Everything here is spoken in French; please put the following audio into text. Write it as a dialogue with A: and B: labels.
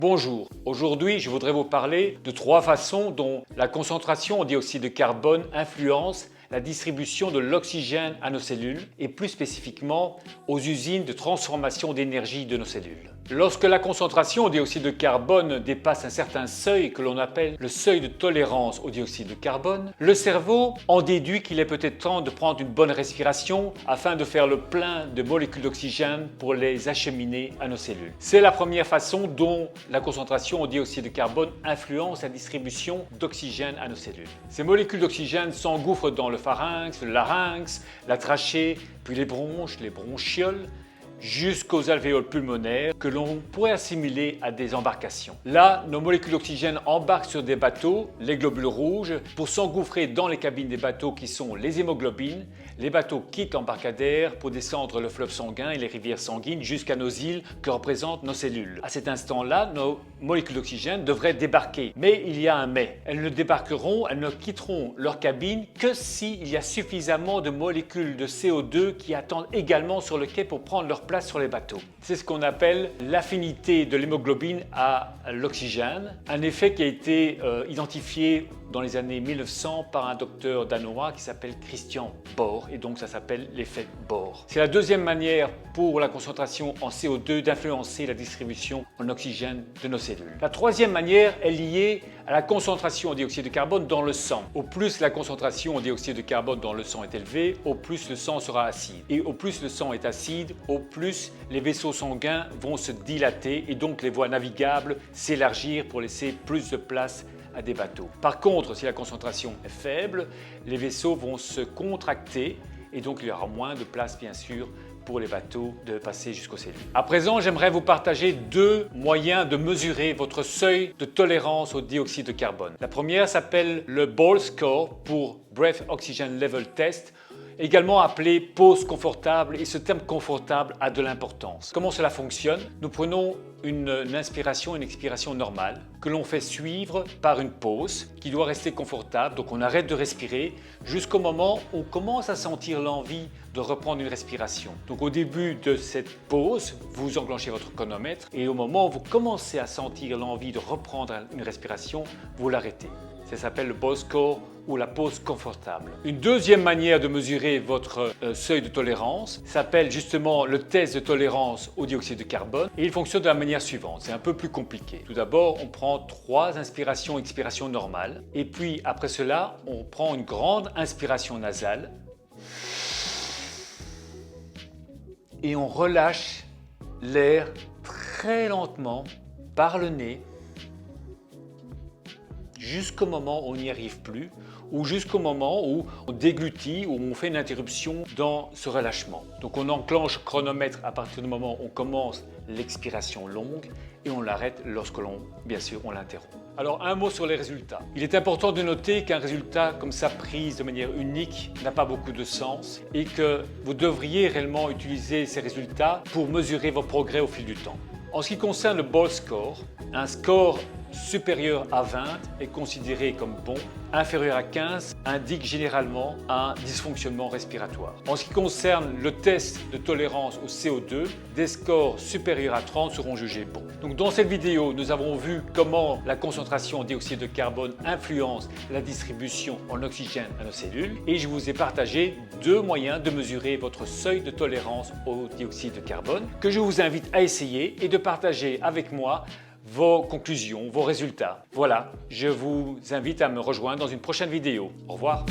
A: Bonjour, aujourd'hui je voudrais vous parler de 3 façons dont la concentration en dioxyde de carbone influence la distribution de l'oxygène à nos cellules et plus spécifiquement aux usines de transformation d'énergie de nos cellules. Lorsque la concentration au dioxyde de carbone dépasse un certain seuil que l'on appelle le seuil de tolérance au dioxyde de carbone, le cerveau en déduit qu'il est peut-être temps de prendre une bonne respiration afin de faire le plein de molécules d'oxygène pour les acheminer à nos cellules. C'est la première façon dont la concentration au dioxyde de carbone influence la distribution d'oxygène à nos cellules. Ces molécules d'oxygène s'engouffrent dans le pharynx, le larynx, la trachée, puis les bronches, les bronchioles, jusqu'aux alvéoles pulmonaires que l'on pourrait assimiler à des embarcations. Là, nos molécules d'oxygène embarquent sur des bateaux, les globules rouges, pour s'engouffrer dans les cabines des bateaux qui sont les hémoglobines. Les bateaux quittent l'embarcadère pour descendre le fleuve sanguin et les rivières sanguines jusqu'à nos îles que représentent nos cellules. À cet instant-là, nos molécules d'oxygène devraient débarquer. Mais il y a un mais. Elles ne débarqueront, elles ne quitteront leur cabine que s'il y a suffisamment de molécules de CO2 qui attendent également sur le quai pour prendre leur place sur les bateaux. C'est ce qu'on appelle l'affinité de l'hémoglobine à l'oxygène, un effet qui a été identifié dans les années 1900 par un docteur danois qui s'appelle Christian Bohr, et donc ça s'appelle l'effet Bohr. C'est la deuxième manière pour la concentration en CO2 d'influencer la distribution en oxygène de nos cellules. La troisième manière est liée à la concentration en dioxyde de carbone dans le sang. Au plus la concentration en dioxyde de carbone dans le sang est élevée, au plus le sang sera acide. Et au plus le sang est acide, au plus les vaisseaux sanguins vont se dilater et donc les voies navigables s'élargir pour laisser plus de place à des bateaux. Par contre, si la concentration est faible, les vaisseaux vont se contracter et donc il y aura moins de place bien sûr pour les bateaux de passer jusqu'aux cellules. À présent, j'aimerais vous partager 2 moyens de mesurer votre seuil de tolérance au dioxyde de carbone. La première s'appelle le Bohr Score pour Breath Oxygen Level Test, également appelé pause confortable, et ce terme confortable a de l'importance. Comment cela fonctionne? Nous prenons une inspiration et une expiration normale que l'on fait suivre par une pause qui doit rester confortable. Donc on arrête de respirer jusqu'au moment où on commence à sentir l'envie de reprendre une respiration. Donc au début de cette pause, vous enclenchez votre chronomètre et au moment où vous commencez à sentir l'envie de reprendre une respiration, vous l'arrêtez. Ça s'appelle le Bohr Score ou la pause confortable. Une deuxième manière de mesurer votre seuil de tolérance s'appelle justement le test de tolérance au dioxyde de carbone et il fonctionne de la manière suivante. C'est un peu plus compliqué. Tout d'abord, on prend 3 inspirations et expirations normales et puis après cela, on prend une grande inspiration nasale et on relâche l'air très lentement par le nez jusqu'au moment où on n'y arrive plus ou jusqu'au moment où on déglutit ou on fait une interruption dans ce relâchement. Donc on enclenche le chronomètre à partir du moment où on commence l'expiration longue et on l'arrête lorsque bien sûr, on l'interrompt. Alors un mot sur les résultats. Il est important de noter qu'un résultat comme ça prise de manière unique n'a pas beaucoup de sens et que vous devriez réellement utiliser ces résultats pour mesurer vos progrès au fil du temps. En ce qui concerne le Bohr Score, un score supérieur à 20 est considéré comme bon, inférieur à 15 indique généralement un dysfonctionnement respiratoire. En ce qui concerne le test de tolérance au CO2, des scores supérieurs à 30 seront jugés bons. Donc dans cette vidéo, nous avons vu comment la concentration en dioxyde de carbone influence la distribution en oxygène à nos cellules et je vous ai partagé 2 moyens de mesurer votre seuil de tolérance au dioxyde de carbone que je vous invite à essayer et de partager avec moi vos conclusions, vos résultats. Voilà, je vous invite à me rejoindre dans une prochaine vidéo. Au revoir.